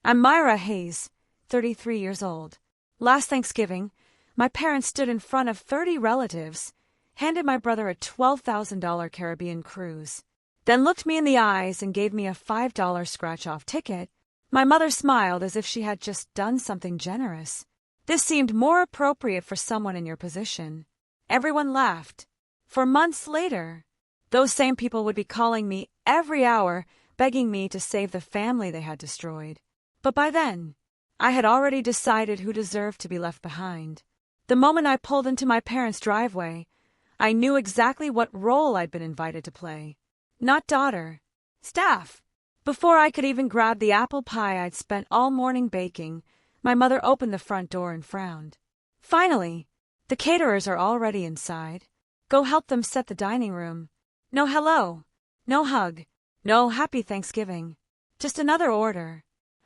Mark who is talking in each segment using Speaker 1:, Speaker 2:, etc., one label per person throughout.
Speaker 1: I'm Myra Hayes, 33 years old. Last Thanksgiving, my parents stood in front of 30 relatives, handed my brother a $12,000 Caribbean cruise, then looked me in the eyes and gave me a $5 scratch-off ticket. My mother smiled as if she had just done something generous. This seemed more appropriate for someone in your position. Everyone laughed. For months later, those same people would be calling me every hour, begging me to save the family they had destroyed. But by then, I had already decided who deserved to be left behind. The moment I pulled into my parents' driveway, I knew exactly what role I'd been invited to play. Not daughter, staff. Before I could even grab the apple pie I'd spent all morning baking, my mother opened the front door and frowned. Finally, the caterers are already inside. Go help them set the dining room. No hello, no hug, no happy Thanksgiving. Just another order.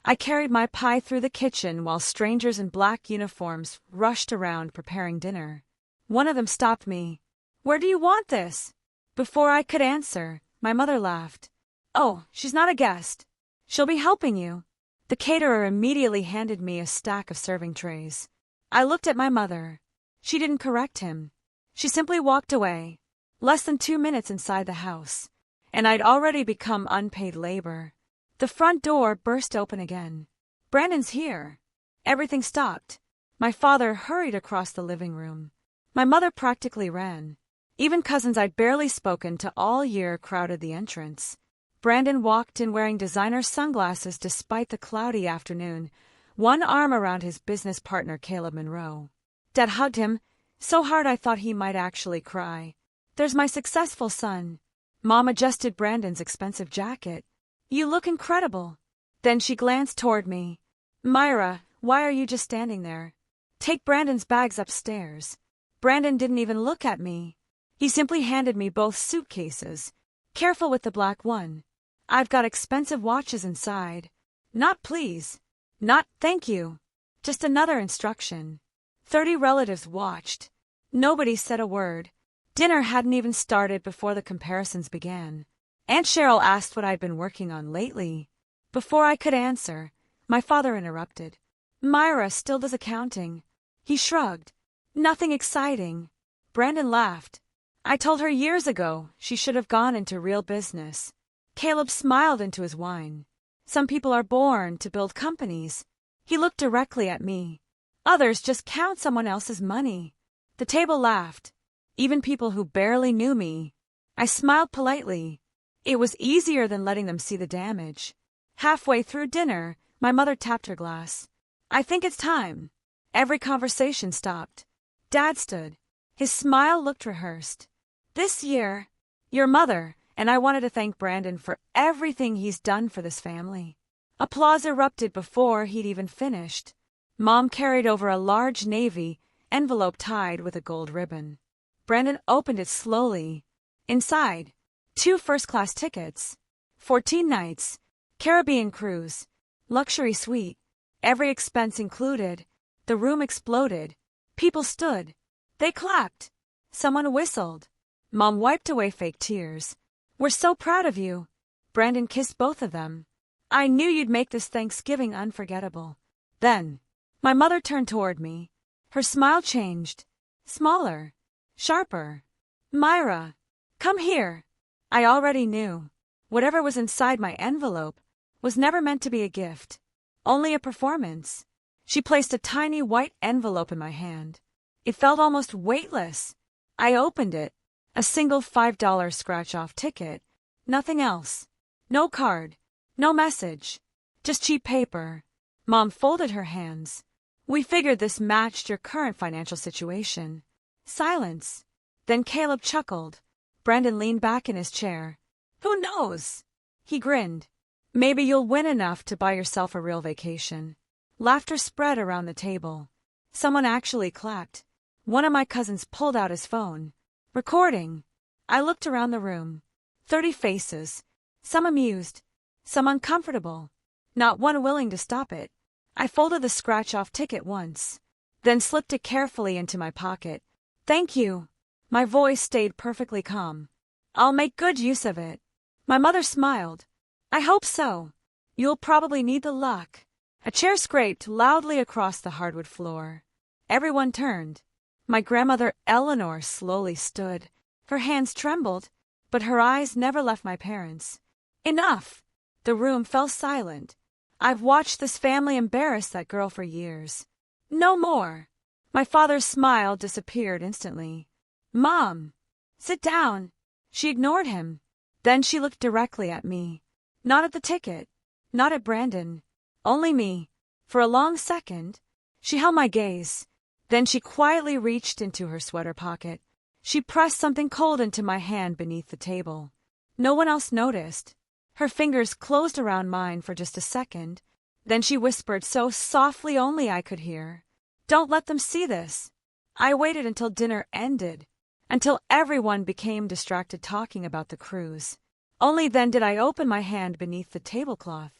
Speaker 1: I carried my pie through the kitchen while strangers in black uniforms rushed around preparing dinner. One of them stopped me. "Where do you want this?" Before I could answer, my mother laughed. "Oh, she's not a guest. She'll be helping you." The caterer immediately handed me a stack of serving trays. I looked at my mother. She didn't correct him. She simply walked away. Less than 2 minutes inside the house, and I'd already become unpaid labor. The front door burst open again. "Brandon's here." Everything stopped. My father hurried across the living room. My mother practically ran. Even cousins I'd barely spoken to all year crowded the entrance. Brandon walked in wearing designer sunglasses despite the cloudy afternoon, one arm around his business partner Caleb Monroe. Dad hugged him, so hard I thought he might actually cry. "There's my successful son." Mom adjusted Brandon's expensive jacket. "You look incredible." Then she glanced toward me. "Myra, why are you just standing there? Take Brandon's bags upstairs." Brandon didn't even look at me. He simply handed me both suitcases. "Careful with the black one. I've got expensive watches inside." Not please. Not thank you. Just another instruction. 30 relatives watched. Nobody said a word. Dinner hadn't even started before the comparisons began. Aunt Cheryl asked what I'd been working on lately. Before I could answer, my father interrupted. "Myra still does accounting." He shrugged. "Nothing exciting." Brandon laughed. "I told her years ago she should have gone into real business." Caleb smiled into his wine. "Some people are born to build companies." He looked directly at me. "Others just count someone else's money." The table laughed. Even people who barely knew me. I smiled politely. It was easier than letting them see the damage. Halfway through dinner, my mother tapped her glass. "I think it's time." Every conversation stopped. Dad stood. His smile looked rehearsed. "This year, your mother and I wanted to thank Brandon for everything he's done for this family." Applause erupted before he'd even finished. Mom carried over a large navy envelope tied with a gold ribbon. Brandon opened it slowly. Inside, 2 first-class tickets, 14 nights, Caribbean cruise, luxury suite, every expense included. The room exploded. People stood. They clapped. Someone whistled. Mom wiped away fake tears. "We're so proud of you." Brandon kissed both of them. "I knew you'd make this Thanksgiving unforgettable." Then, my mother turned toward me. Her smile changed. Smaller. Sharper. "Myra, come here." I already knew. Whatever was inside my envelope was never meant to be a gift, only a performance. She placed a tiny white envelope in my hand. It felt almost weightless. I opened it. A single $5 scratch-off ticket. Nothing else. No card. No message. Just cheap paper. Mom folded her hands. "We figured this matched your current financial situation." Silence. Then Caleb chuckled. Brandon leaned back in his chair. "Who knows?" He grinned. "Maybe you'll win enough to buy yourself a real vacation." Laughter spread around the table. Someone actually clapped. One of my cousins pulled out his phone. Recording. I looked around the room. 30 faces. Some amused. Some uncomfortable. Not one willing to stop it. I folded the scratch-off ticket once, then slipped it carefully into my pocket. "Thank you." My voice stayed perfectly calm. "I'll make good use of it." My mother smiled. "I hope so. You'll probably need the luck." A chair scraped loudly across the hardwood floor. Everyone turned. My grandmother Eleanor slowly stood. Her hands trembled, but her eyes never left my parents. Enough! The room fell silent. I've watched this family embarrass that girl for years. No more! My father's smile disappeared instantly. Mom! Sit down! She ignored him. Then she looked directly at me. Not at the ticket. Not at Brandon. Only me. For a long second, she held my gaze. Then she quietly reached into her sweater pocket. She pressed something cold into my hand beneath the table. No one else noticed. Her fingers closed around mine for just a second. Then she whispered so softly only I could hear, "Don't let them see this." I waited until dinner ended, until everyone became distracted talking about the cruise. Only then did I open my hand beneath the tablecloth.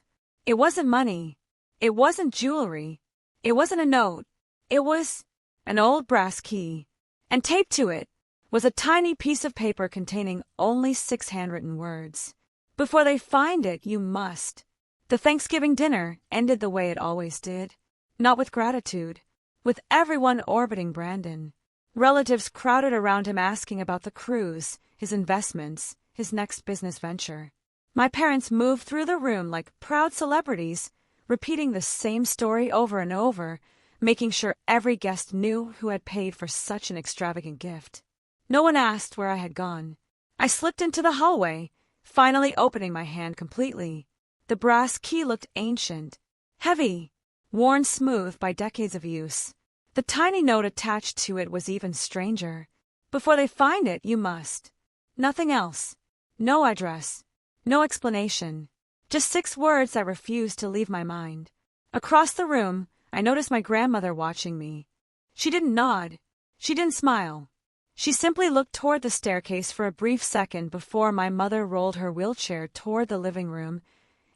Speaker 1: It wasn't money. It wasn't jewelry. It wasn't a note. It was an old brass key. And taped to it was a tiny piece of paper containing only 6 handwritten words. Before they find it, you must. The Thanksgiving dinner ended the way it always did. Not with gratitude. With everyone orbiting Brandon. Relatives crowded around him asking about the cruise, his investments, his next business venture. My parents moved through the room like proud celebrities, repeating the same story over and over, making sure every guest knew who had paid for such an extravagant gift. No one asked where I had gone. I slipped into the hallway, finally opening my hand completely. The brass key looked ancient, heavy, worn smooth by decades of use. The tiny note attached to it was even stranger. Before they find it, you must. Nothing else. No address. No explanation. Just 6 words that refused to leave my mind. Across the room, I noticed my grandmother watching me. She didn't nod. She didn't smile. She simply looked toward the staircase for a brief second before my mother rolled her wheelchair toward the living room,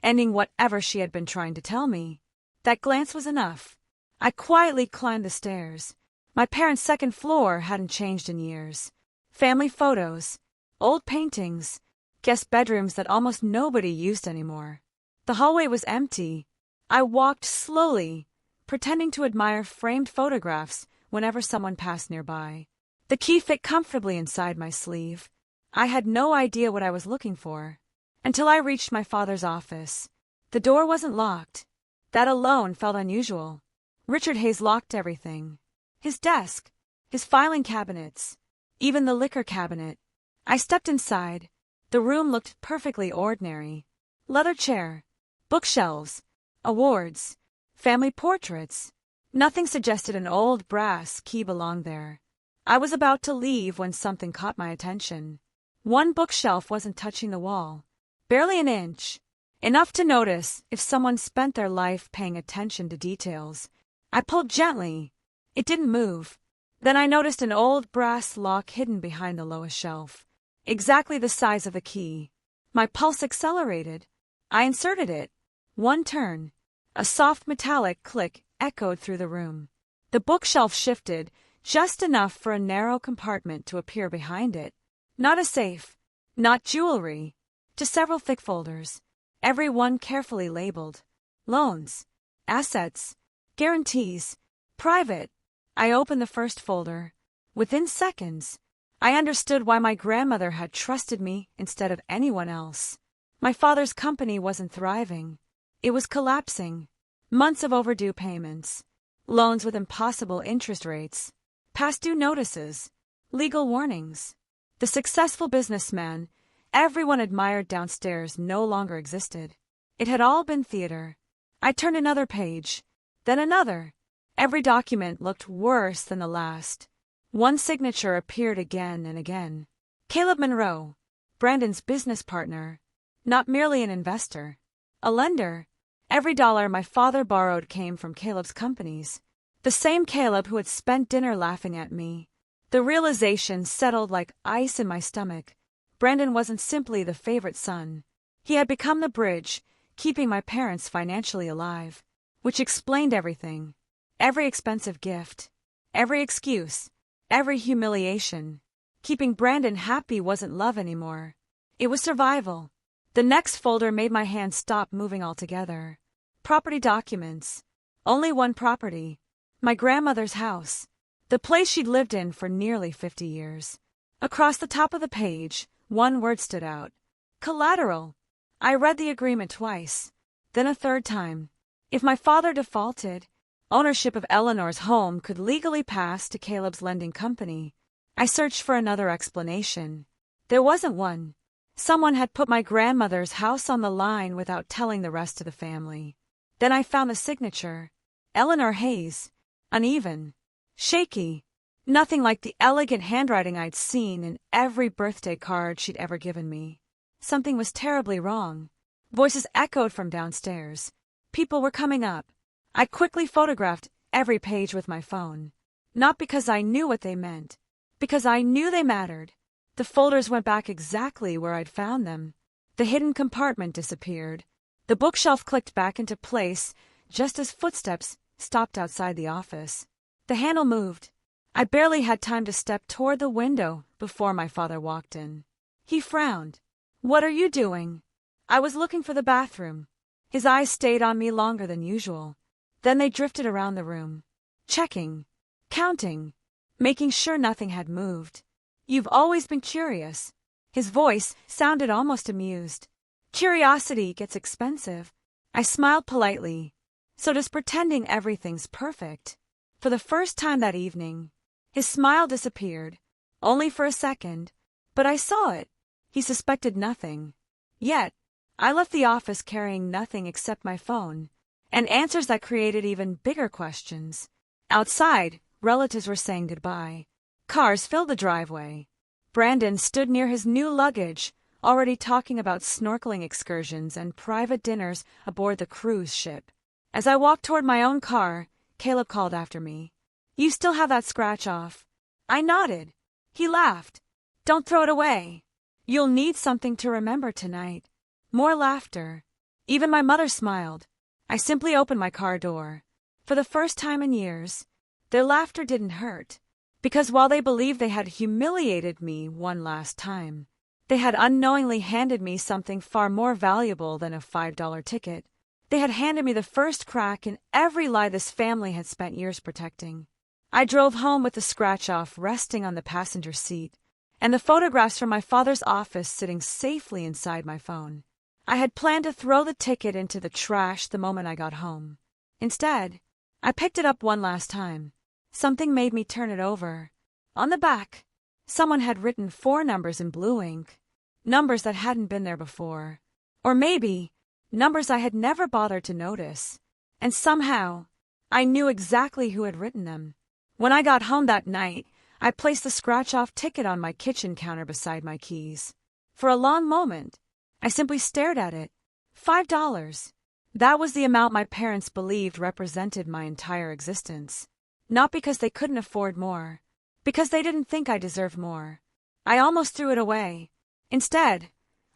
Speaker 1: ending whatever she had been trying to tell me. That glance was enough. I quietly climbed the stairs. My parents' second floor hadn't changed in years. Family photos, old paintings, guest bedrooms that almost nobody used anymore. The hallway was empty. I walked slowly, pretending to admire framed photographs whenever someone passed nearby. The key fit comfortably inside my sleeve. I had no idea what I was looking for. Until I reached my father's office. The door wasn't locked. That alone felt unusual. Richard Hayes locked everything. His desk, his filing cabinets, even the liquor cabinet. I stepped inside. The room looked perfectly ordinary. Leather chair, bookshelves, awards, family portraits. Nothing suggested an old brass key belonged there. I was about to leave when something caught my attention. One bookshelf wasn't touching the wall. Barely an inch. Enough to notice if someone spent their life paying attention to details. I pulled gently. It didn't move. Then I noticed an old brass lock hidden behind the lowest shelf. Exactly the size of the key. My pulse accelerated. I inserted it. One turn. A soft metallic click echoed through the room. The bookshelf shifted, just enough for a narrow compartment to appear behind it. Not a safe. Not jewelry. Just several thick folders. Every one carefully labeled. Loans. Assets. Guarantees. Private. I opened the first folder. Within seconds, I understood why my grandmother had trusted me instead of anyone else. My father's company wasn't thriving. It was collapsing. Months of overdue payments. Loans with impossible interest rates. Past due notices. Legal warnings. The successful businessman everyone admired downstairs no longer existed. It had all been theater. I turned another page. Then another. Every document looked worse than the last. One signature appeared again and again. Caleb Monroe, Brandon's business partner. Not merely an investor. A lender. Every dollar my father borrowed came from Caleb's companies. The same Caleb who had spent dinner laughing at me. The realization settled like ice in my stomach. Brandon wasn't simply the favorite son. He had become the bridge, keeping my parents financially alive. Which explained everything. Every expensive gift. Every excuse. Every humiliation. Keeping Brandon happy wasn't love anymore. It was survival. The next folder made my hand stop moving altogether. Property documents. Only one property. My grandmother's house. The place she'd lived in for nearly 50 years. Across the top of the page, one word stood out. Collateral. I read the agreement twice, then a third time. If my father defaulted, ownership of Eleanor's home could legally pass to Caleb's lending company. I searched for another explanation. There wasn't one. Someone had put my grandmother's house on the line without telling the rest of the family. Then I found the signature. Eleanor Hayes. Uneven. Shaky. Nothing like the elegant handwriting I'd seen in every birthday card she'd ever given me. Something was terribly wrong. Voices echoed from downstairs. People were coming up. I quickly photographed every page with my phone. Not because I knew what they meant. Because I knew they mattered. The folders went back exactly where I'd found them. The hidden compartment disappeared. The bookshelf clicked back into place just as footsteps stopped outside the office. The handle moved. I barely had time to step toward the window before my father walked in. He frowned. "What are you doing?" I was looking for the bathroom. His eyes stayed on me longer than usual. Then they drifted around the room. Checking. Counting. Making sure nothing had moved. "You've always been curious." His voice sounded almost amused. "Curiosity gets expensive." I smiled politely. "So does pretending everything's perfect." For the first time that evening, his smile disappeared. Only for a second. But I saw it. He suspected nothing. Yet, I left the office carrying nothing except my phone, and answers that created even bigger questions. Outside, relatives were saying goodbye. Cars filled the driveway. Brandon stood near his new luggage, already talking about snorkeling excursions and private dinners aboard the cruise ship. As I walked toward my own car, Caleb called after me. "You still have that scratch off?" I nodded. He laughed. "Don't throw it away. You'll need something to remember tonight." More laughter. Even my mother smiled. I simply opened my car door. For the first time in years, their laughter didn't hurt. Because while they believed they had humiliated me one last time, they had unknowingly handed me something far more valuable than a $5 ticket. They had handed me the first crack in every lie this family had spent years protecting. I drove home with the scratch-off resting on the passenger seat, and the photographs from my father's office sitting safely inside my phone. I had planned to throw the ticket into the trash the moment I got home. Instead, I picked it up one last time. Something made me turn it over. On the back, someone had written 4 numbers in blue ink, numbers that hadn't been there before. Or maybe, numbers I had never bothered to notice. And somehow, I knew exactly who had written them. When I got home that night, I placed the scratch-off ticket on my kitchen counter beside my keys. For a long moment, I simply stared at it. $5. That was the amount my parents believed represented my entire existence. Not because they couldn't afford more. Because they didn't think I deserved more. I almost threw it away. Instead,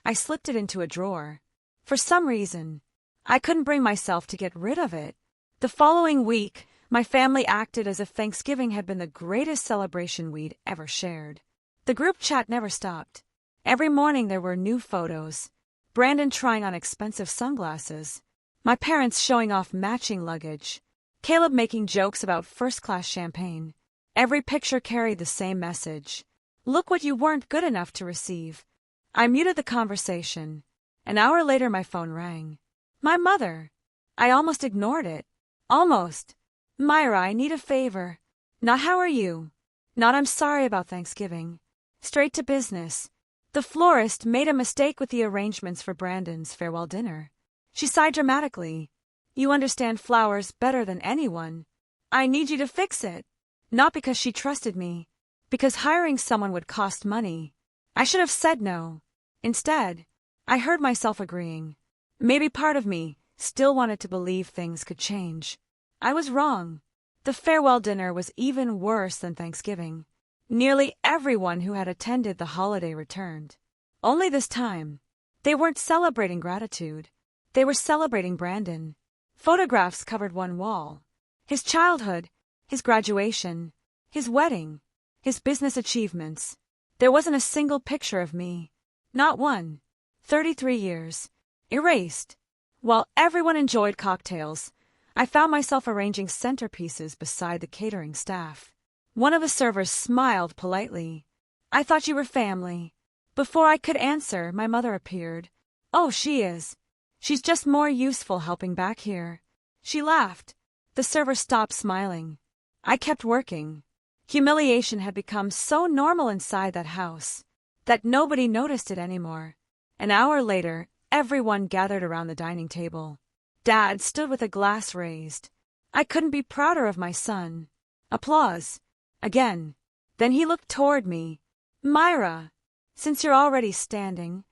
Speaker 1: I slipped it into a drawer. For some reason, I couldn't bring myself to get rid of it. The following week, my family acted as if Thanksgiving had been the greatest celebration we'd ever shared. The group chat never stopped. Every morning there were new photos. Brandon trying on expensive sunglasses. My parents showing off matching luggage. Caleb making jokes about first-class champagne. Every picture carried the same message. Look what you weren't good enough to receive. I muted the conversation. An hour later my phone rang. My mother. I almost ignored it. Almost. "Myra, I need a favor." Not "how are you?" Not "I'm sorry about Thanksgiving." Straight to business. The florist made a mistake with the arrangements for Brandon's farewell dinner. She sighed dramatically. "You understand flowers better than anyone. I need you to fix it." Not because she trusted me. Because hiring someone would cost money. I should have said no. Instead, I heard myself agreeing. Maybe part of me still wanted to believe things could change. I was wrong. The farewell dinner was even worse than Thanksgiving. Nearly everyone who had attended the holiday returned. Only this time, they weren't celebrating gratitude. They were celebrating Brandon. Photographs covered one wall. His childhood, his graduation, his wedding, his business achievements. There wasn't a single picture of me. Not one. 33 years. Erased. While everyone enjoyed cocktails, I found myself arranging centerpieces beside the catering staff. One of the servers smiled politely. "I thought you were family." Before I could answer, my mother appeared. "Oh, she is. She's just more useful helping back here." She laughed. The server stopped smiling. I kept working. Humiliation had become so normal inside that house that nobody noticed it anymore. An hour later, everyone gathered around the dining table. Dad stood with a glass raised. I couldn't be prouder of my son. Applause. Again. Then he looked toward me. "Myra, since you're already standing,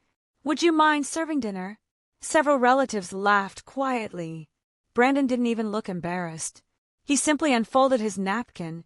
Speaker 1: would you mind serving dinner?" Several relatives laughed quietly. Brandon didn't even look embarrassed. He simply unfolded his napkin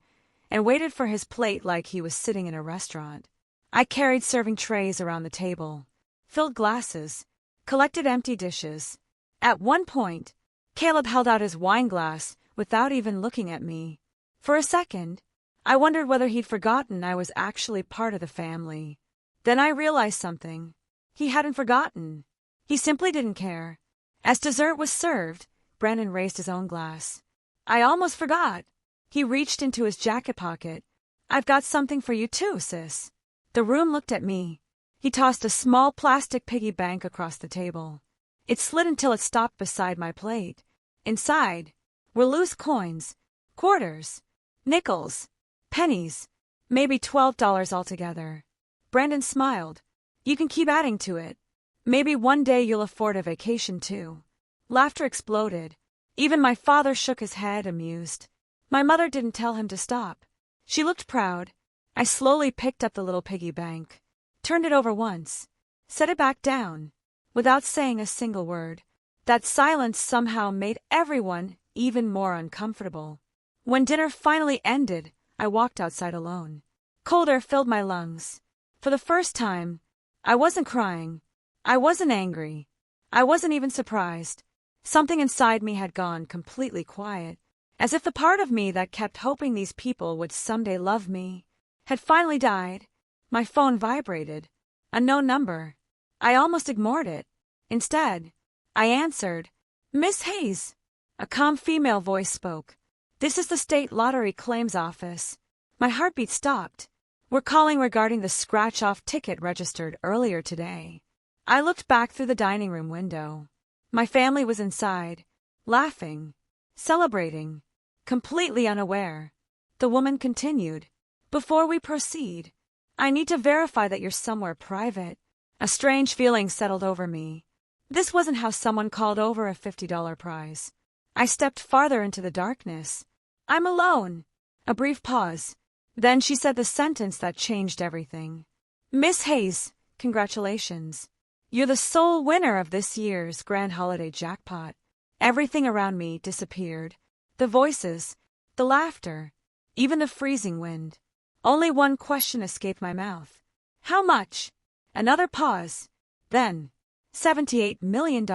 Speaker 1: and waited for his plate like he was sitting in a restaurant. I carried serving trays around the table, filled glasses, collected empty dishes. At one point, Caleb held out his wine glass without even looking at me. For a second, I wondered whether he'd forgotten I was actually part of the family. Then I realized something. He hadn't forgotten. He simply didn't care. As dessert was served, Brandon raised his own glass. "I almost forgot." He reached into his jacket pocket. "I've got something for you too, sis." The room looked at me. He tossed a small plastic piggy bank across the table. It slid until it stopped beside my plate. Inside were loose coins, quarters, nickels, pennies, maybe $12 altogether. Brandon smiled. "You can keep adding to it. Maybe one day you'll afford a vacation too." Laughter exploded. Even my father shook his head, amused. My mother didn't tell him to stop. She looked proud. I slowly picked up the little piggy bank, turned it over once, set it back down, without saying a single word. That silence somehow made everyone even more uncomfortable. When dinner finally ended, I walked outside alone. Cold air filled my lungs. For the first time, I wasn't crying. I wasn't angry. I wasn't even surprised. Something inside me had gone completely quiet, as if the part of me that kept hoping these people would someday love me had finally died. My phone vibrated. A known number. I almost ignored it. Instead, I answered. "Miss Hayes." A calm female voice spoke. "This is the state lottery claims office." My heartbeat stopped. "We're calling regarding the scratch-off ticket registered earlier today." I looked back through the dining room window. My family was inside, laughing, celebrating, completely unaware. The woman continued. "Before we proceed, I need to verify that you're somewhere private." A strange feeling settled over me. This wasn't how someone called over a $50 prize. I stepped farther into the darkness. "I'm alone." A brief pause. Then she said the sentence that changed everything. "Miss Hayes, congratulations. You're the sole winner of this year's grand holiday jackpot." Everything around me disappeared. The voices, the laughter, even the freezing wind. Only one question escaped my mouth. "How much?" Another pause. Then, $78 million.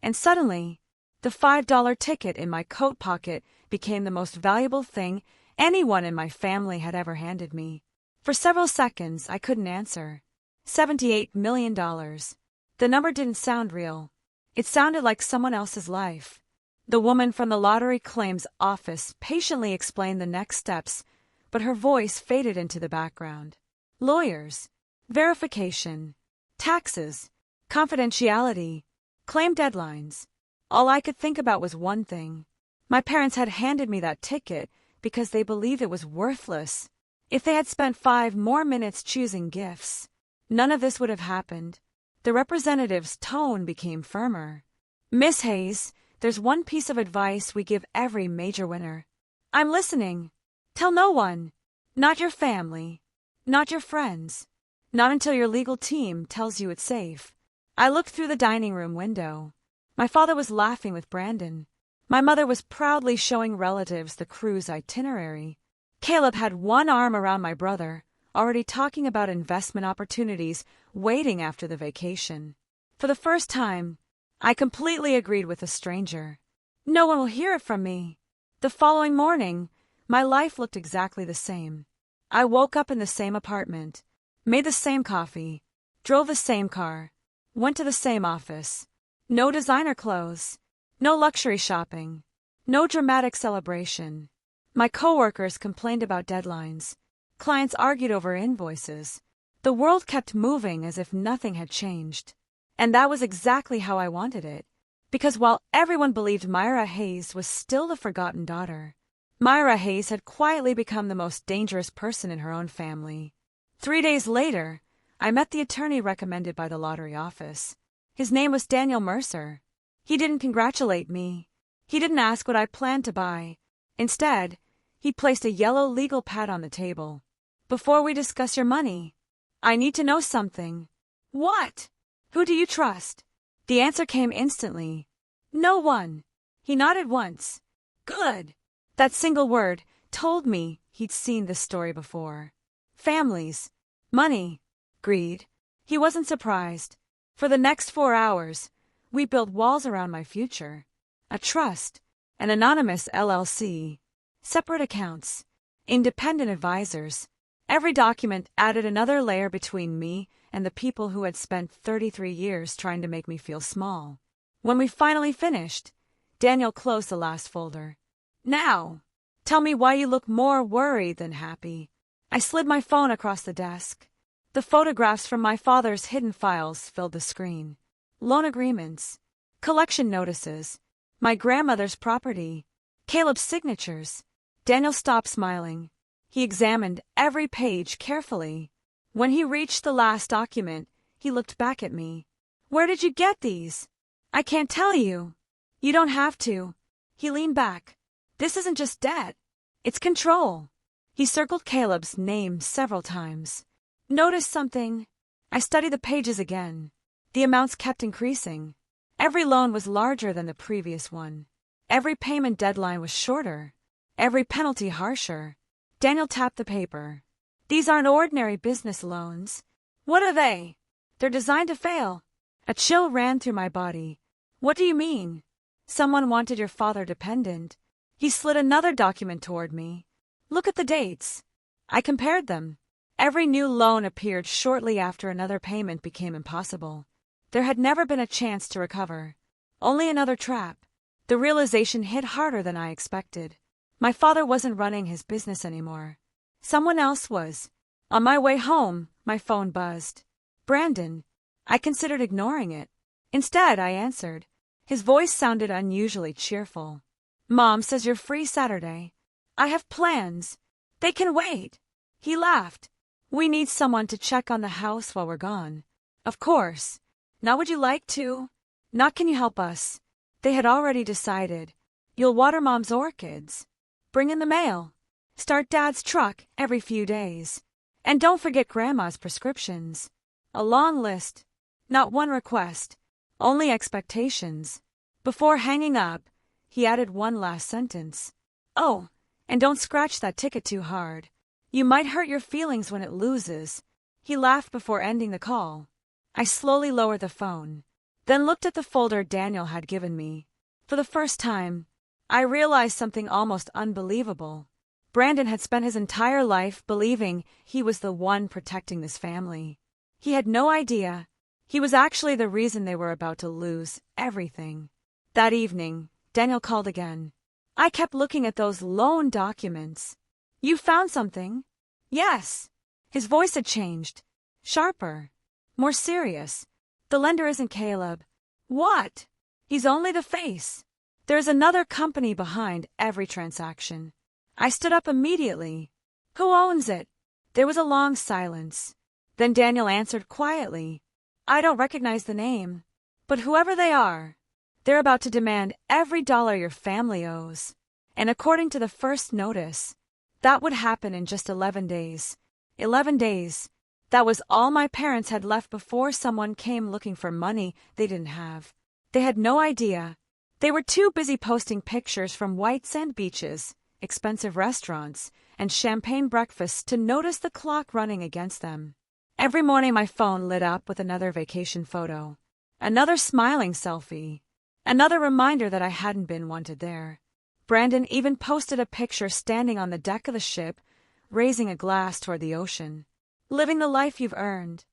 Speaker 1: And suddenly, the $5 ticket in my coat pocket became the most valuable thing anyone in my family had ever handed me. For several seconds, I couldn't answer. $78 million. The number didn't sound real. It sounded like someone else's life. The woman from the lottery claims office patiently explained the next steps, but her voice faded into the background. Lawyers, verification, taxes, confidentiality, claim deadlines. All I could think about was one thing. My parents had handed me that ticket because they believed it was worthless. If they had spent 5 more minutes choosing gifts, none of this would have happened. The representative's tone became firmer. "Miss Hayes, there's one piece of advice we give every major winner." "I'm listening." "Tell no one. Not your family. Not your friends. Not until your legal team tells you it's safe." I looked through the dining room window. My father was laughing with Brandon. My mother was proudly showing relatives the cruise itinerary. Caleb had one arm around my brother, already talking about investment opportunities waiting after the vacation. For the first time, I completely agreed with the stranger. No one will hear it from me. The following morning, my life looked exactly the same. I woke up in the same apartment, made the same coffee, drove the same car, went to the same office. No designer clothes. No luxury shopping. No dramatic celebration. My coworkers complained about deadlines. Clients argued over invoices. The world kept moving as if nothing had changed. And that was exactly how I wanted it. Because while everyone believed Myra Hayes was still the forgotten daughter, Myra Hayes had quietly become the most dangerous person in her own family. 3 days later, I met the attorney recommended by the lottery office. His name was Daniel Mercer. He didn't congratulate me. He didn't ask what I planned to buy. Instead, he placed a yellow legal pad on the table. Before we discuss your money, I need to know something. What? Who do you trust? The answer came instantly. No one. He nodded once. Good. That single word told me he'd seen this story before. Families. Money. Greed. He wasn't surprised. For the next 4 hours, we built walls around my future. A trust. An anonymous LLC. Separate accounts. Independent advisors. Every document added another layer between me and the people who had spent 33 years trying to make me feel small. When we finally finished, Daniel closed the last folder. Now, tell me why you look more worried than happy. I slid my phone across the desk. The photographs from my father's hidden files filled the screen. Loan agreements, collection notices, my grandmother's property, Caleb's signatures. Daniel stopped smiling. He examined every page carefully. When he reached the last document, he looked back at me. Where did you get these? I can't tell you. You don't have to. He leaned back. This isn't just debt. It's control. He circled Caleb's name several times. Notice something. I studied the pages again. The amounts kept increasing. Every loan was larger than the previous one. Every payment deadline was shorter. Every penalty harsher. Daniel tapped the paper. These aren't ordinary business loans. What are they? They're designed to fail. A chill ran through my body. What do you mean? Someone wanted your father dependent. He slid another document toward me. Look at the dates. I compared them. Every new loan appeared shortly after another payment became impossible. There had never been a chance to recover. Only another trap. The realization hit harder than I expected. My father wasn't running his business anymore. Someone else was. On my way home, my phone buzzed. Brandon. I considered ignoring it. Instead, I answered. His voice sounded unusually cheerful. Mom says you're free Saturday. I have plans. They can wait. He laughed. We need someone to check on the house while we're gone. Of course. Not would you like to? Not can you help us? They had already decided. You'll water Mom's orchids. Bring in the mail. Start Dad's truck every few days. And don't forget Grandma's prescriptions. A long list. Not one request. Only expectations. Before hanging up, he added one last sentence. Oh, and don't scratch that ticket too hard. You might hurt your feelings when it loses. He laughed before ending the call. I slowly lowered the phone, then looked at the folder Daniel had given me. For the first time, I realized something almost unbelievable. Brandon had spent his entire life believing he was the one protecting this family. He had no idea. He was actually the reason they were about to lose everything. That evening, Daniel called again. I kept looking at those loan documents. You found something? Yes. His voice had changed. Sharper. More serious. The lender isn't Caleb. What? He's only the face. There's another company behind every transaction. I stood up immediately. Who owns it? There was a long silence. Then Daniel answered quietly. I don't recognize the name. But whoever they are, they're about to demand every dollar your family owes. And according to the first notice, that would happen in just 11 days. 11 days. That was all my parents had left before someone came looking for money they didn't have. They had no idea. They were too busy posting pictures from white sand beaches, expensive restaurants, and champagne breakfasts to notice the clock running against them. Every morning my phone lit up with another vacation photo. Another smiling selfie. Another reminder that I hadn't been wanted there. Brandon even posted a picture standing on the deck of the ship, raising a glass toward the ocean. Living the life you've earned.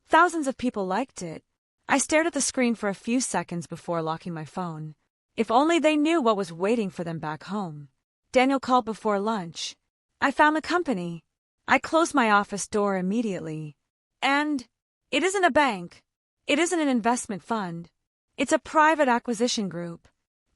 Speaker 1: Thousands of people liked it. I stared at the screen for a few seconds before locking my phone. If only they knew what was waiting for them back home. Daniel called before lunch. I found the company. I closed my office door immediately. And it isn't a bank. It isn't an investment fund. It's a private acquisition group.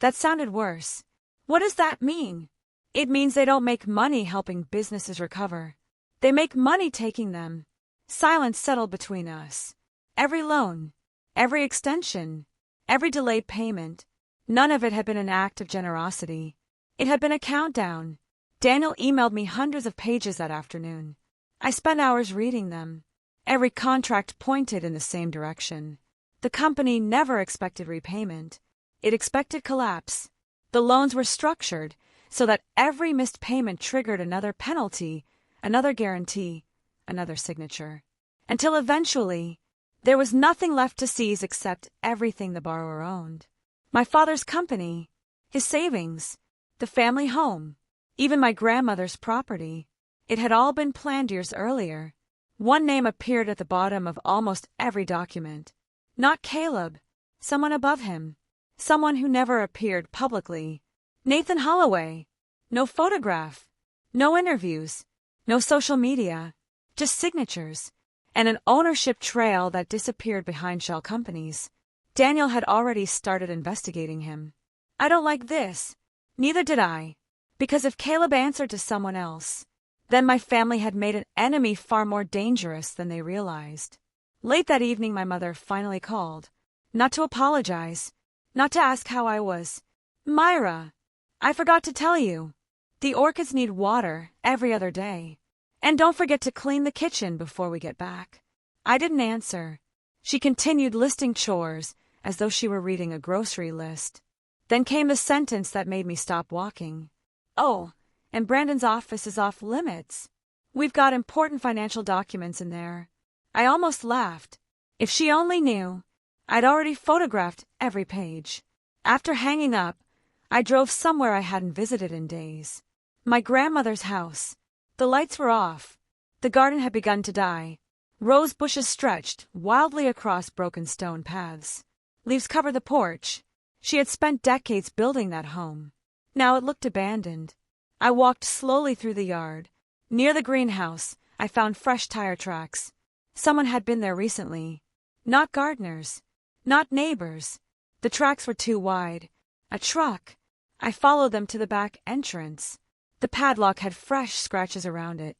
Speaker 1: That sounded worse. What does that mean? It means they don't make money helping businesses recover. They make money taking them. Silence settled between us. Every loan, every extension, every delayed payment, none of it had been an act of generosity. It had been a countdown. Daniel emailed me hundreds of pages that afternoon. I spent hours reading them. Every contract pointed in the same direction. The company never expected repayment. It expected collapse. The loans were structured so that every missed payment triggered another penalty, another guarantee, another signature. Until eventually, there was nothing left to seize except everything the borrower owned. My father's company, his savings, the family home, even my grandmother's property. It had all been planned years earlier. One name appeared at the bottom of almost every document. Not Caleb, someone above him, someone who never appeared publicly. Nathan Holloway. No photograph, no interviews, no social media, just signatures, and an ownership trail that disappeared behind shell companies. Daniel had already started investigating him. I don't like this. Neither did I. Because if Caleb answered to someone else, then my family had made an enemy far more dangerous than they realized. Late that evening, my mother finally called. Not to apologize, not to ask how I was. Myra, I forgot to tell you. The orchids need water every other day. And don't forget to clean the kitchen before we get back. I didn't answer. She continued listing chores as though she were reading a grocery list. Then came the sentence that made me stop walking. Oh, and Brandon's office is off limits. We've got important financial documents in there. I almost laughed. If she only knew, I'd already photographed every page. After hanging up, I drove somewhere I hadn't visited in days. My grandmother's house. The lights were off. The garden had begun to die. Rose bushes stretched wildly across broken stone paths. Leaves covered the porch. She had spent decades building that home. Now it looked abandoned. I walked slowly through the yard. Near the greenhouse, I found fresh tire tracks. Someone had been there recently. Not gardeners. Not neighbors. The tracks were too wide. A truck. I followed them to the back entrance. The padlock had fresh scratches around it.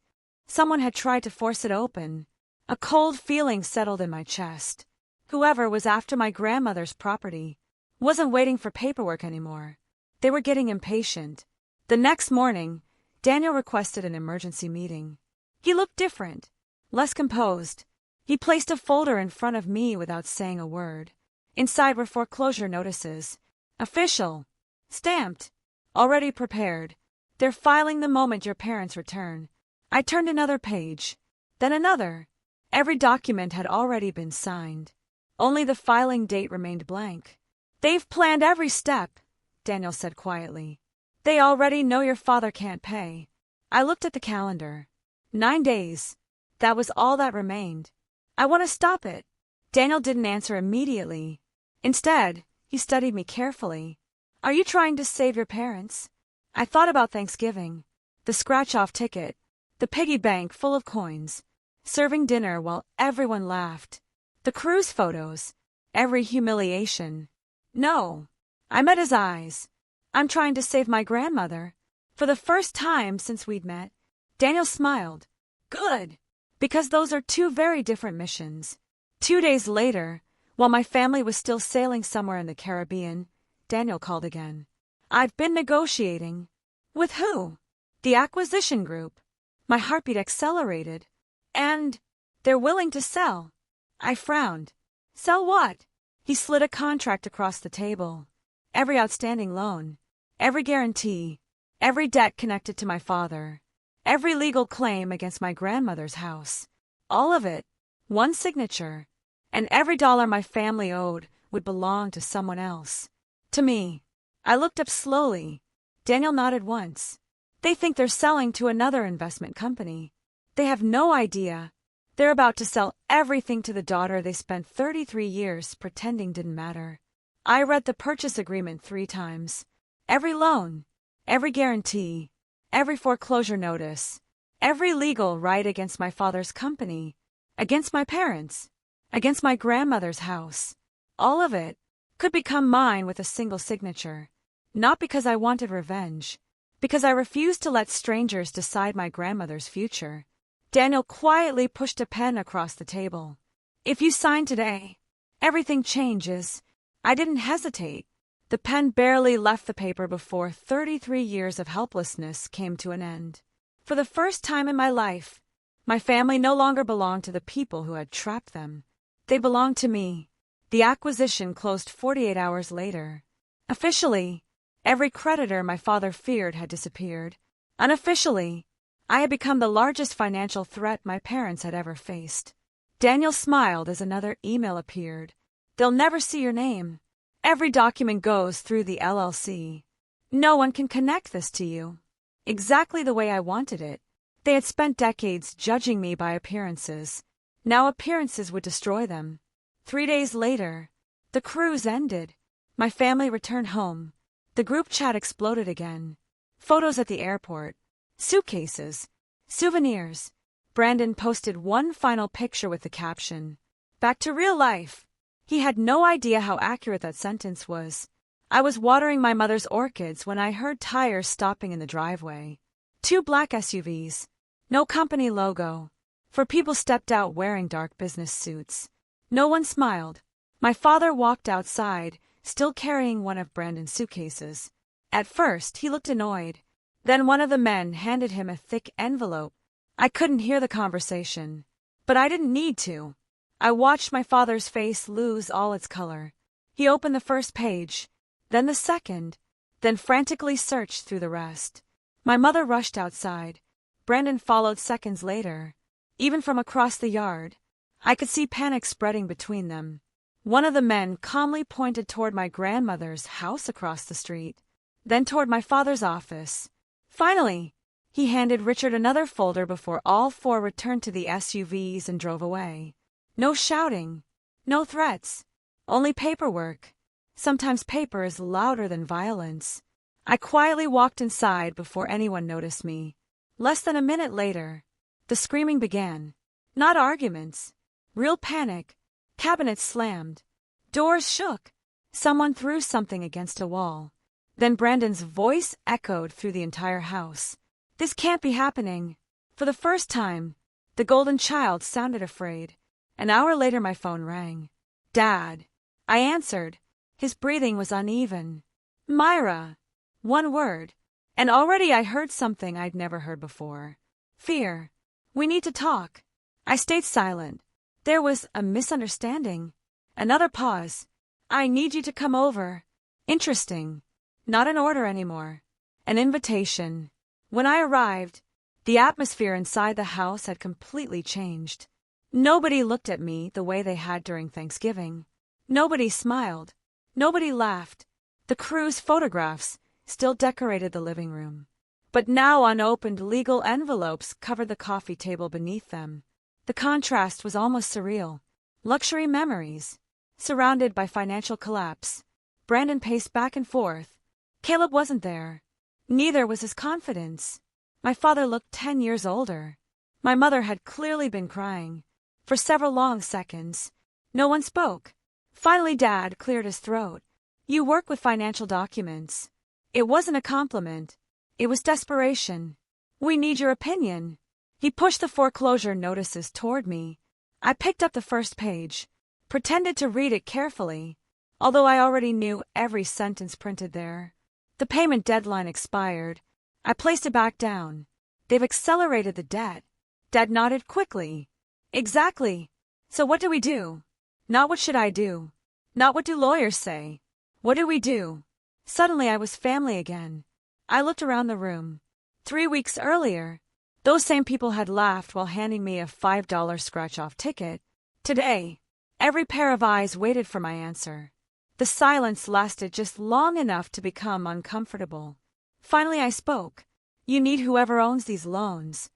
Speaker 1: Someone had tried to force it open. A cold feeling settled in my chest. Whoever was after my grandmother's property wasn't waiting for paperwork anymore. They were getting impatient. The next morning, Daniel requested an emergency meeting. He looked different, less composed. He placed a folder in front of me without saying a word. Inside were foreclosure notices. Official. Stamped. Already prepared. They're filing the moment your parents return. I turned another page. Then another. Every document had already been signed. Only the filing date remained blank. They've planned every step, Daniel said quietly. They already know your father can't pay. I looked at the calendar. 9 days. That was all that remained. I want to stop it. Daniel didn't answer immediately. Instead, he studied me carefully. Are you trying to save your parents? I thought about Thanksgiving. The scratch-off ticket. The piggy bank full of coins. Serving dinner while everyone laughed. The cruise photos. Every humiliation. No. I met his eyes. I'm trying to save my grandmother. For the first time since we'd met, Daniel smiled. Good. Because those are two very different missions. 2 days later, while my family was still sailing somewhere in the Caribbean, Daniel called again. I've been negotiating. With who? The acquisition group. My heartbeat accelerated. And they're willing to sell. I frowned. Sell what? He slid a contract across the table. Every outstanding loan. Every guarantee. Every debt connected to my father. Every legal claim against my grandmother's house. All of it. One signature. And every dollar my family owed would belong to someone else. To me. I looked up slowly. Daniel nodded once. They think they're selling to another investment company. They have no idea. They're about to sell everything to the daughter they spent 33 years pretending didn't matter. I read the purchase agreement 3 times. Every loan, every guarantee, every foreclosure notice, every legal right against my father's company, against my parents, against my grandmother's house. All of it could become mine with a single signature. Not because I wanted revenge, because I refused to let strangers decide my grandmother's future. Daniel quietly pushed a pen across the table. If you sign today, everything changes. I didn't hesitate. The pen barely left the paper before 33 years of helplessness came to an end. For the first time in my life, my family no longer belonged to the people who had trapped them. They belonged to me. The acquisition closed 48 hours later. Officially, every creditor my father feared had disappeared. Unofficially, I had become the largest financial threat my parents had ever faced. Daniel smiled as another email appeared. They'll never see your name. Every document goes through the LLC. No one can connect this to you. Exactly the way I wanted it. They had spent decades judging me by appearances. Now appearances would destroy them. 3 days later, the cruise ended. My family returned home. The group chat exploded again. Photos at the airport. Suitcases. Souvenirs. Brandon posted one final picture with the caption, "Back to real life." He had no idea how accurate that sentence was. I was watering my mother's orchids when I heard tires stopping in the driveway. 2 black SUVs. No company logo. 4 people stepped out wearing dark business suits. No one smiled. My father walked outside, still carrying one of Brandon's suitcases. At first, he looked annoyed. Then one of the men handed him a thick envelope. I couldn't hear the conversation. But I didn't need to. I watched my father's face lose all its color. He opened the first page, then the second, then frantically searched through the rest. My mother rushed outside. Brandon followed seconds later. Even from across the yard, I could see panic spreading between them. One of the men calmly pointed toward my grandmother's house across the street, then toward my father's office. Finally, he handed Richard another folder before all 4 returned to the SUVs and drove away. No shouting, no threats, only paperwork. Sometimes paper is louder than violence. I quietly walked inside before anyone noticed me. Less than a minute later, the screaming began. Not arguments. Real panic. Cabinets slammed. Doors shook. Someone threw something against a wall. Then Brandon's voice echoed through the entire house. This can't be happening. For the first time, the golden child sounded afraid. An hour later my phone rang. Dad. I answered. His breathing was uneven. Myra. One word. And already I heard something I'd never heard before. Fear. We need to talk. I stayed silent. There was a misunderstanding. Another pause. I need you to come over. Interesting. Not an order anymore. An invitation. When I arrived, the atmosphere inside the house had completely changed. Nobody looked at me the way they had during Thanksgiving. Nobody smiled. Nobody laughed. The cruise photographs still decorated the living room. But now unopened legal envelopes covered the coffee table beneath them. The contrast was almost surreal. Luxury memories, surrounded by financial collapse. Brandon paced back and forth. Caleb wasn't there. Neither was his confidence. My father looked 10 years older. My mother had clearly been crying. For several long seconds, no one spoke. Finally, Dad cleared his throat. You work with financial documents. It wasn't a compliment. It was desperation. We need your opinion. He pushed the foreclosure notices toward me. I picked up the first page, pretended to read it carefully, although I already knew every sentence printed there. The payment deadline expired. I placed it back down. They've accelerated the debt. Dad nodded quickly. Exactly. So what do we do? Not what should I do. Not what do lawyers say. What do we do? Suddenly I was family again. I looked around the room. 3 weeks earlier, those same people had laughed while handing me a $5 scratch-off ticket. Today, every pair of eyes waited for my answer. The silence lasted just long enough to become uncomfortable. Finally I spoke. You need whoever owns these loans.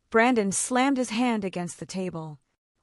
Speaker 1: Brandon slammed his hand against the table.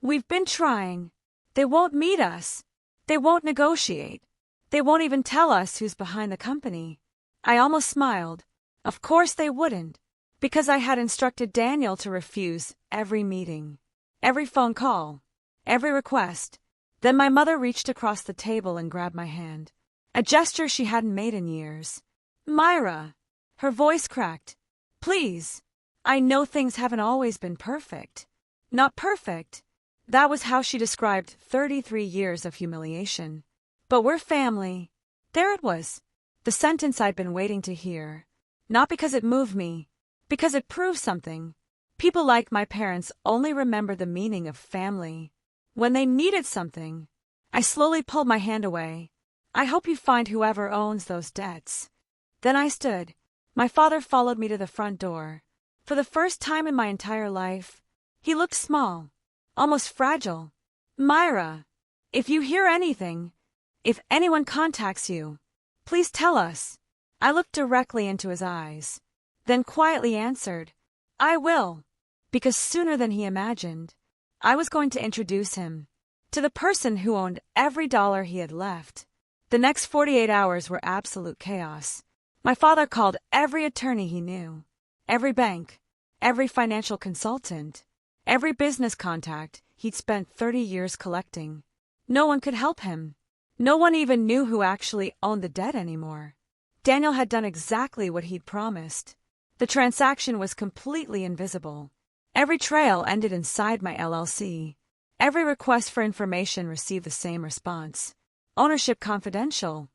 Speaker 1: We've been trying. They won't meet us. They won't negotiate. They won't even tell us who's behind the company. I almost smiled. Of course they wouldn't, because I had instructed Daniel to refuse every meeting, every phone call, every request. Then my mother reached across the table and grabbed my hand, a gesture she hadn't made in years. Myra! Her voice cracked. Please. I know things haven't always been perfect. Not perfect. That was how she described 33 years of humiliation. But we're family. There it was. The sentence I'd been waiting to hear. Not because it moved me, because it proved something. People like my parents only remember the meaning of family when they needed something. I slowly pulled my hand away. I hope you find whoever owns those debts. Then I stood. My father followed me to the front door. For the first time in my entire life, he looked small, almost fragile. Myra, if you hear anything, if anyone contacts you, please tell us. I looked directly into his eyes, then quietly answered, I will, because sooner than he imagined, I was going to introduce him to the person who owned every dollar he had left. The next 48 hours were absolute chaos. My father called every attorney he knew, every bank, every financial consultant, every business contact he'd spent 30 years collecting. No one could help him. No one even knew who actually owned the debt anymore. Daniel had done exactly what he'd promised. The transaction was completely invisible. Every trail ended inside my LLC. Every request for information received the same response. Ownership confidential.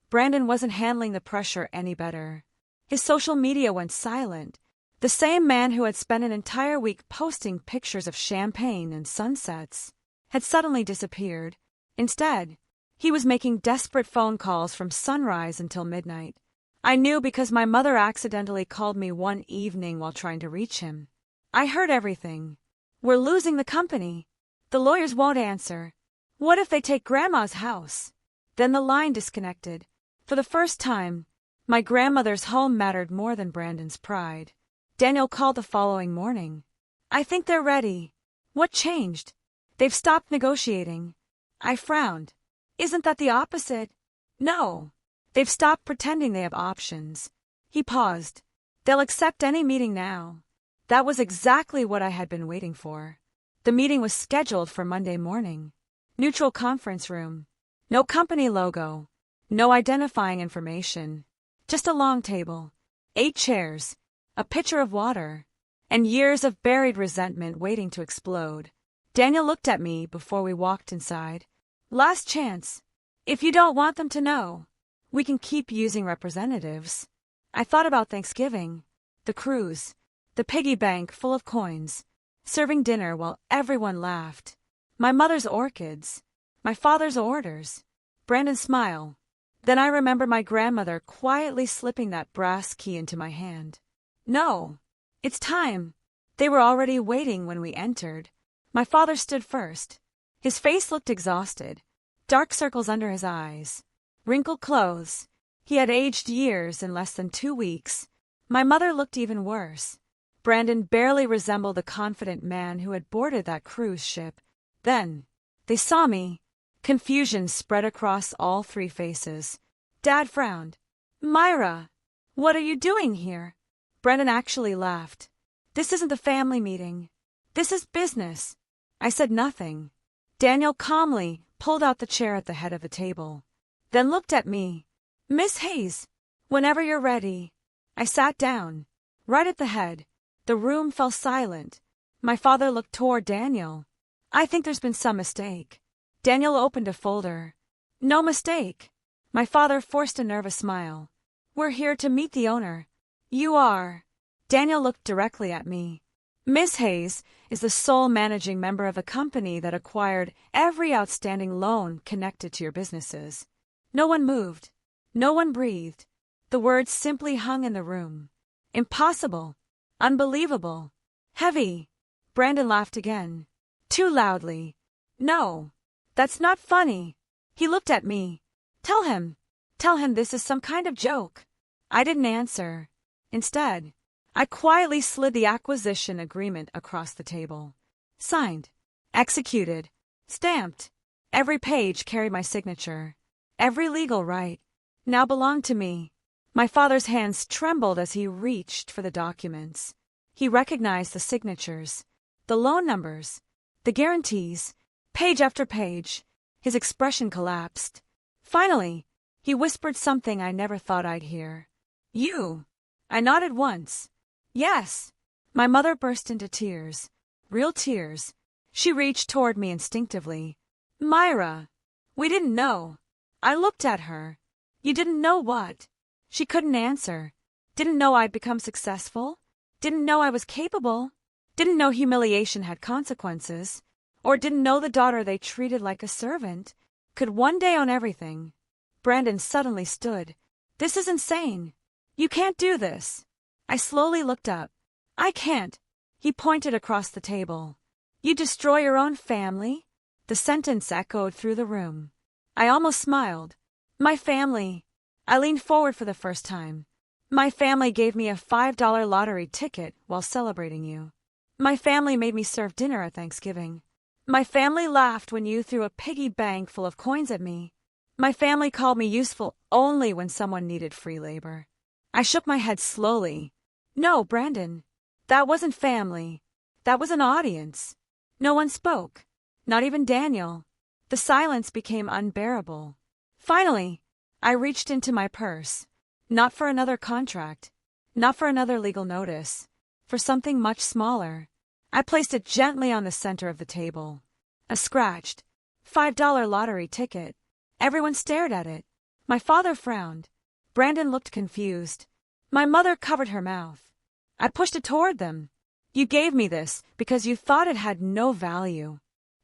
Speaker 1: Brandon wasn't handling the pressure any better. His social media went silent. The same man who had spent an entire week posting pictures of champagne and sunsets had suddenly disappeared. Instead, he was making desperate phone calls from sunrise until midnight. I knew because my mother accidentally called me one evening while trying to reach him. I heard everything. We're losing the company. The lawyers won't answer. What if they take Grandma's house? Then the line disconnected. For the first time, my grandmother's home mattered more than Brandon's pride. Daniel called the following morning. I think they're ready. What changed? They've stopped negotiating. I frowned. Isn't that the opposite? No. They've stopped pretending they have options. He paused. They'll accept any meeting now. That was exactly what I had been waiting for. The meeting was scheduled for Monday morning. Neutral conference room. No company logo. No identifying information. Just a long table. 8 chairs. A pitcher of water. And years of buried resentment waiting to explode. Daniel looked at me before we walked inside. Last chance. If you don't want them to know, we can keep using representatives. I thought about Thanksgiving, the cruise, the piggy bank full of coins, serving dinner while everyone laughed, my mother's orchids, my father's orders, Brandon's smile. Then I remember my grandmother quietly slipping that brass key into my hand. No, it's time. They were already waiting when we entered. My father stood first. His face looked exhausted, dark circles under his eyes. Wrinkled clothes. He had aged years in less than 2 weeks. My mother looked even worse. Brandon barely resembled the confident man who had boarded that cruise ship. Then, they saw me. Confusion spread across all 3 faces. Dad frowned. Myra, what are you doing here? Brandon actually laughed. This isn't the family meeting. This is business. I said nothing. Daniel calmly pulled out the chair at the head of the table, then looked at me. Miss Hayes, whenever you're ready. I sat down, right at the head. The room fell silent. My father looked toward Daniel. I think there's been some mistake. Daniel opened a folder. No mistake. My father forced a nervous smile. We're here to meet the owner. You are. Daniel looked directly at me. Miss Hayes is the sole managing member of a company that acquired every outstanding loan connected to your businesses. No one moved. No one breathed. The words simply hung in the room. Impossible. Unbelievable. Heavy. Brandon laughed again. Too loudly. No. That's not funny. He looked at me. Tell him. Tell him this is some kind of joke. I didn't answer. Instead, I quietly slid the acquisition agreement across the table. Signed. Executed. Stamped. Every page carried my signature. Every legal right now belonged to me. My father's hands trembled as he reached for the documents. He recognized the signatures, the loan numbers, the guarantees, page after page. His expression collapsed. Finally, he whispered something I never thought I'd hear. You. I nodded once. Yes. My mother burst into tears. Real tears. She reached toward me instinctively. Myra. We didn't know. I looked at her. You didn't know what? She couldn't answer. Didn't know I'd become successful? Didn't know I was capable? Didn't know humiliation had consequences? Or didn't know the daughter they treated like a servant could one day own everything? Brandon suddenly stood. This is insane. You can't do this. I slowly looked up. I can't. He pointed across the table. You destroy your own family? The sentence echoed through the room. I almost smiled. My family. I leaned forward for the first time. My family gave me a $5 lottery ticket while celebrating you. My family made me serve dinner at Thanksgiving. My family laughed when you threw a piggy bank full of coins at me. My family called me useful only when someone needed free labor. I shook my head slowly. No, Brandon. That wasn't family. That was an audience. No one spoke. Not even Daniel. The silence became unbearable. Finally, I reached into my purse. Not for another contract. Not for another legal notice. For something much smaller. I placed it gently on the center of the table. A scratched $5 lottery ticket. Everyone stared at it. My father frowned. Brandon looked confused. My mother covered her mouth. I pushed it toward them. You gave me this because you thought it had no value.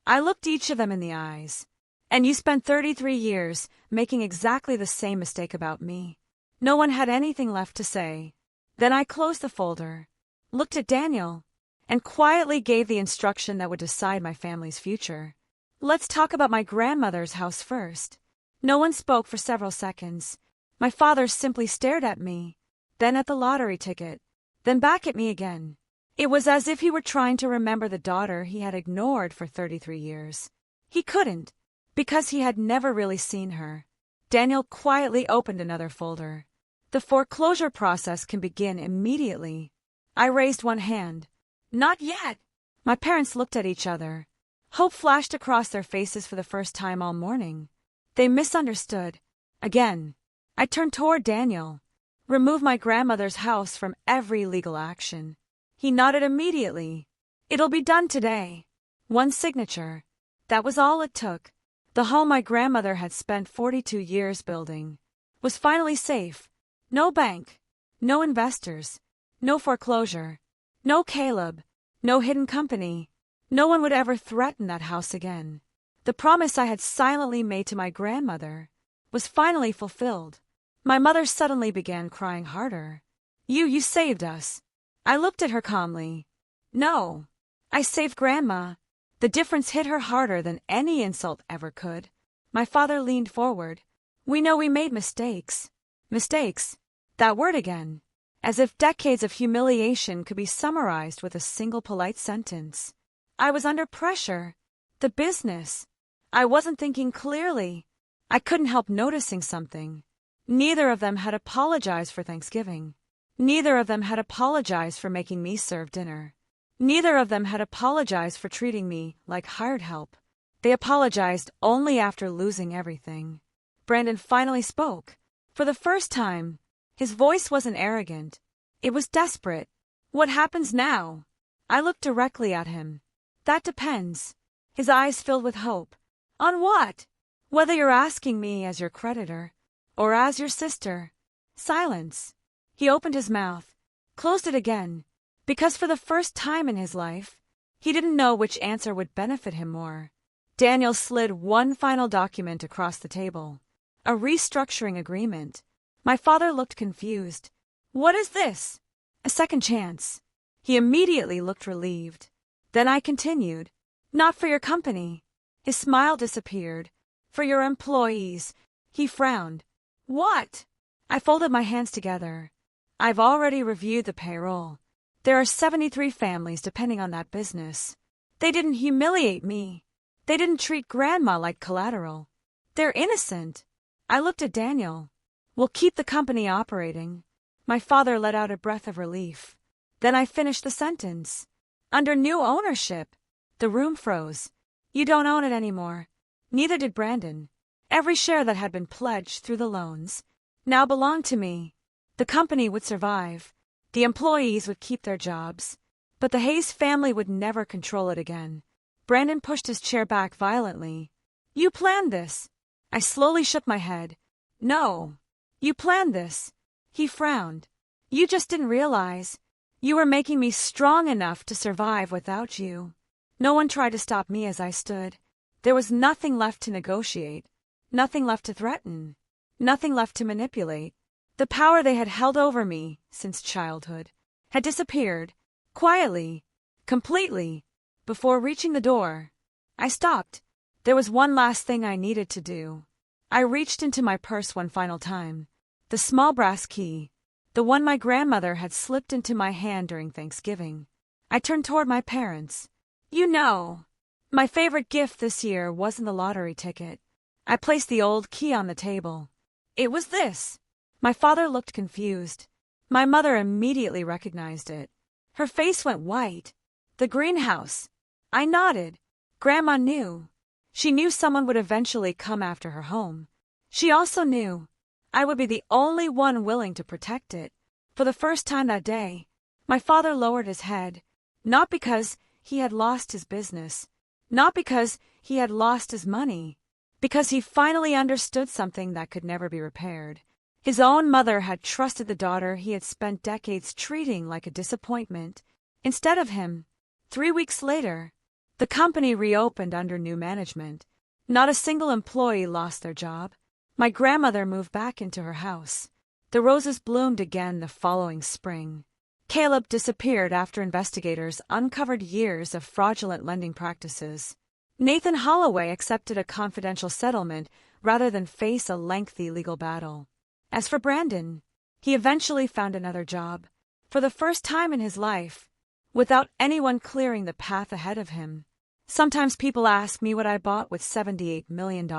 Speaker 1: I looked each of them in the eyes. And you spent 33 years making exactly the same mistake about me. No one had anything left to say. Then I closed the folder, looked at Daniel, and quietly gave the instruction that would decide my family's future. Let's talk about my grandmother's house first. No one spoke for several seconds. My father simply stared at me, then at the lottery ticket, then back at me again. It was as if he were trying to remember the daughter he had ignored for 33 years. He couldn't, because he had never really seen her. Daniel quietly opened another folder. The foreclosure process can begin immediately. I raised one hand. Not yet. My parents looked at each other. Hope flashed across their faces for the first time all morning. They misunderstood. Again. I turned toward Daniel. Remove my grandmother's house from every legal action. He nodded immediately. It'll be done today. One signature. That was all it took. The home my grandmother had spent 42 years building was finally safe. No bank. No investors. No foreclosure. No Caleb. No hidden company. No one would ever threaten that house again. The promise I had silently made to my grandmother was finally fulfilled. My mother suddenly began crying harder. You saved us. I looked at her calmly. No. I saved Grandma. The difference hit her harder than any insult ever could. My father leaned forward. We know we made mistakes. Mistakes. That word again. As if decades of humiliation could be summarized with a single polite sentence. I was under pressure. The business. I wasn't thinking clearly. I couldn't help noticing something. Neither of them had apologized for Thanksgiving. Neither of them had apologized for making me serve dinner. Neither of them had apologized for treating me like hired help. They apologized only after losing everything. Brandon finally spoke. For the first time, his voice wasn't arrogant. It was desperate. What happens now? I looked directly at him. That depends. His eyes filled with hope. On what? Whether you're asking me as your creditor or as your sister. Silence. He opened his mouth, closed it again, because for the first time in his life, he didn't know which answer would benefit him more. Daniel slid one final document across the table. A restructuring agreement. My father looked confused. What is this? A second chance. He immediately looked relieved. Then I continued. Not for your company. His smile disappeared. For your employees. He frowned. What? I folded my hands together. I've already reviewed the payroll. There are 73 families depending on that business. They didn't humiliate me. They didn't treat Grandma like collateral. They're innocent. I looked at Daniel. We'll keep the company operating. My father let out a breath of relief. Then I finished the sentence. Under new ownership. The room froze. You don't own it anymore. Neither did Brandon. Every share that had been pledged through the loans now belonged to me. The company would survive. The employees would keep their jobs. But the Hayes family would never control it again. Brandon pushed his chair back violently. You planned this. I slowly shook my head. No. You planned this. He frowned. You just didn't realize. You were making me strong enough to survive without you. No one tried to stop me as I stood. There was nothing left to negotiate. Nothing left to threaten. Nothing left to manipulate. The power they had held over me since childhood had disappeared. Quietly, completely. Before reaching the door, I stopped. There was one last thing I needed to do. I reached into my purse one final time. The small brass key, the one my grandmother had slipped into my hand during Thanksgiving. I turned toward my parents. You know, my favorite gift this year wasn't the lottery ticket. I placed the old key on the table. It was this. My father looked confused. My mother immediately recognized it. Her face went white. The greenhouse. I nodded. Grandma knew. She knew someone would eventually come after her home. She also knew I would be the only one willing to protect it. For the first time that day, my father lowered his head, not because he had lost his business, not because he had lost his money, because he finally understood something that could never be repaired. His own mother had trusted the daughter he had spent decades treating like a disappointment. Instead of him, 3 weeks later, the company reopened under new management. Not a single employee lost their job. My grandmother moved back into her house. The roses bloomed again the following spring. Caleb disappeared after investigators uncovered years of fraudulent lending practices. Nathan Holloway accepted a confidential settlement rather than face a lengthy legal battle. As for Brandon, he eventually found another job, for the first time in his life, without anyone clearing the path ahead of him. Sometimes people ask me what I bought with $78 million.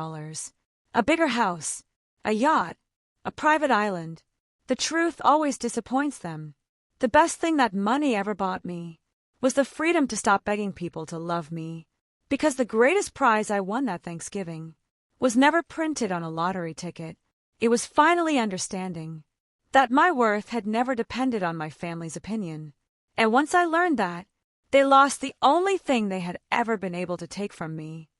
Speaker 1: A bigger house, a yacht, a private island. The truth always disappoints them. The best thing that money ever bought me was the freedom to stop begging people to love me, because the greatest prize I won that Thanksgiving was never printed on a lottery ticket. It was finally understanding that my worth had never depended on my family's opinion. And once I learned that, they lost the only thing they had ever been able to take from me.